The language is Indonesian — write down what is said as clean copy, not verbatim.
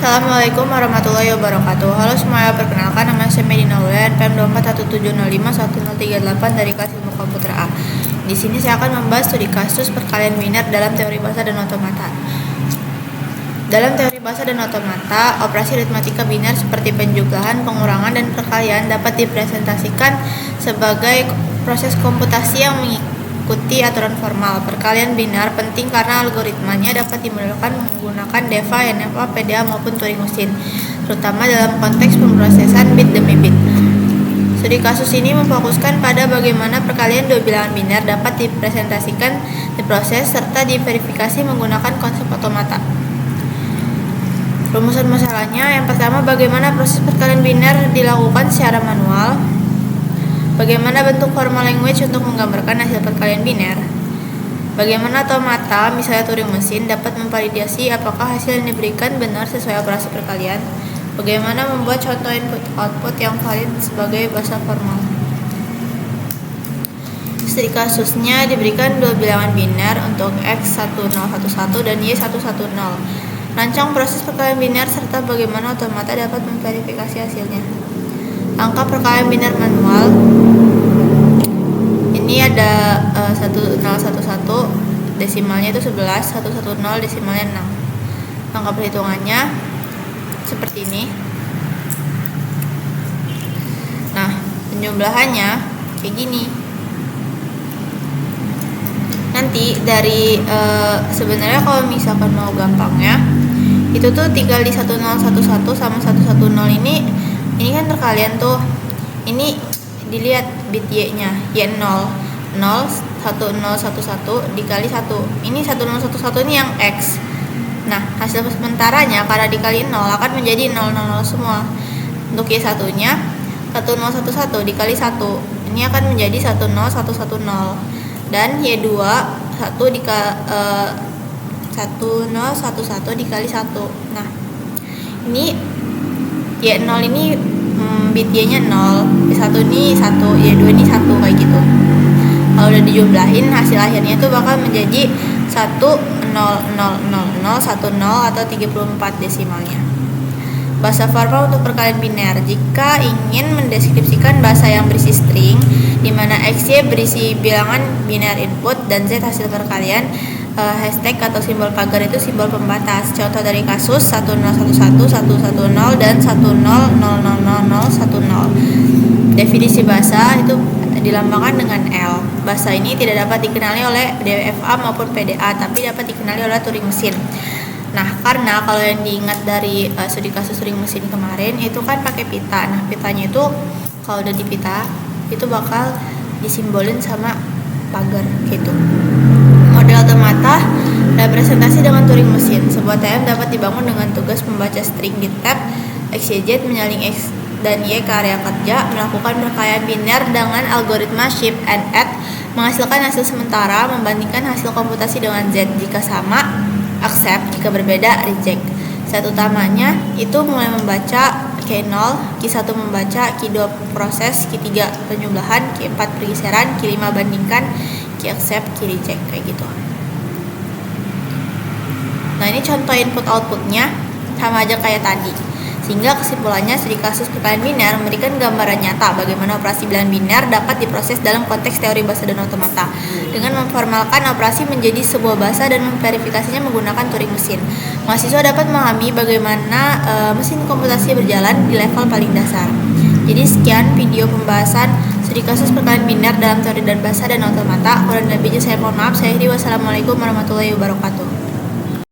Assalamualaikum warahmatullahi wabarakatuh. Halo semuanya, perkenalkan nama saya Medina Ulen, PM 2417051038 dari kelas Ilmu Komputer A. Di sini saya akan membahas studi kasus perkalian biner dalam teori bahasa dan otomata. Dalam teori bahasa dan otomata, operasi aritmatika biner seperti penjumlahan, pengurangan, dan perkalian dapat dipresentasikan sebagai proses komputasi yang mengikuti aturan formal. Perkalian biner penting karena algoritmanya dapat dimodelkan menggunakan DEVA, NFA, PDA maupun Turing mesin, terutama dalam konteks pemrosesan bit demi bit. Studi kasus ini memfokuskan pada bagaimana perkalian dua bilangan biner dapat dipresentasikan, diproses, serta diverifikasi menggunakan konsep otomata. Rumusan masalahnya, yang pertama, bagaimana proses perkalian biner dilakukan secara manual. Bagaimana bentuk formal language untuk menggambarkan hasil perkalian biner. Bagaimana otomata, misalnya Turing mesin, dapat memvalidasi apakah hasil yang diberikan benar sesuai operasi perkalian. Bagaimana membuat contoh input-output yang valid sebagai bahasa formal. Studi kasusnya diberikan dua bilangan biner untuk X1011 dan Y110. Rancang proses perkalian biner serta bagaimana otomata dapat memverifikasi hasilnya. Angka perkalian biner manual. Ini ada 1011, desimalnya itu 11, 110 desimalnya 6. Angka perhitungannya seperti ini. Nah, penjumlahannya kayak gini. Nanti dari sebenarnya kalau misalkan mau gampangnya, itu tuh tinggal di 1011 sama 110 ini kan perkalian tuh. Ini dilihat bit Y-nya, Y0, 0, 1011 dikali 1. Ini 1011 ini yang X. Nah, hasil sementaranya karena dikali 0 akan menjadi 000 semua. Untuk Y1-nya 1011 dikali 1. Ini akan menjadi 10110. Dan Y2 1011 dikali 1. Nah, ini Y0 ini bit Y-nya 0, Y1 ini 1, Y2 ini 1, kayak gitu. Kalau udah dijumlahin, hasil akhirnya itu bakal menjadi 1000010 atau 34 desimalnya. Bahasa formal untuk perkalian biner. Jika ingin mendeskripsikan bahasa yang berisi string, di mana X, Y berisi bilangan biner input dan Z hasil perkalian, hashtag atau simbol pagar itu simbol pembatas. Contoh dari kasus 1011, 110 dan 1000010. Definisi bahasa itu dilambangkan dengan L. Bahasa ini tidak dapat dikenali oleh DEVA maupun PDA, tapi dapat dikenali oleh Turing mesin. Nah, karena kalau yang diingat dari studi kasus Turing mesin kemarin itu kan pakai pita. Nah, pitanya itu kalau udah dipita itu bakal disimbolin sama pagar gitu. Model otomata representasi dengan Turing mesin. Sebuah TM dapat dibangun dengan tugas membaca string di tab XYZ, menyalin X dan Y ke area kerja, melakukan perkalian biner dengan algoritma shift and add, menghasilkan hasil sementara, membandingkan hasil komputasi dengan Z. Jika sama, accept, jika berbeda, reject. Syarat utamanya itu mulai membaca, Q0, Q1 membaca, Q2 proses, Q3 penjumlahan, Q4 pergeseran, Q5 bandingkan, Q accept, Q reject, kayak gitu. Nah, ini contoh input outputnya sama aja kayak tadi. Sehingga kesimpulannya, studi kasus perkalian biner memberikan gambaran nyata bagaimana operasi bilangan biner dapat diproses dalam konteks teori bahasa dan otomata dengan memformalkan operasi menjadi sebuah bahasa dan memverifikasinya menggunakan Turing mesin. Mahasiswa dapat memahami bagaimana mesin komputasi berjalan di level paling dasar. Jadi sekian video pembahasan studi kasus perkalian biner dalam teori dan bahasa dan otomata. Kurang lebihnya saya mohon maaf. Saya Wassalamualaikum warahmatullahi wabarakatuh.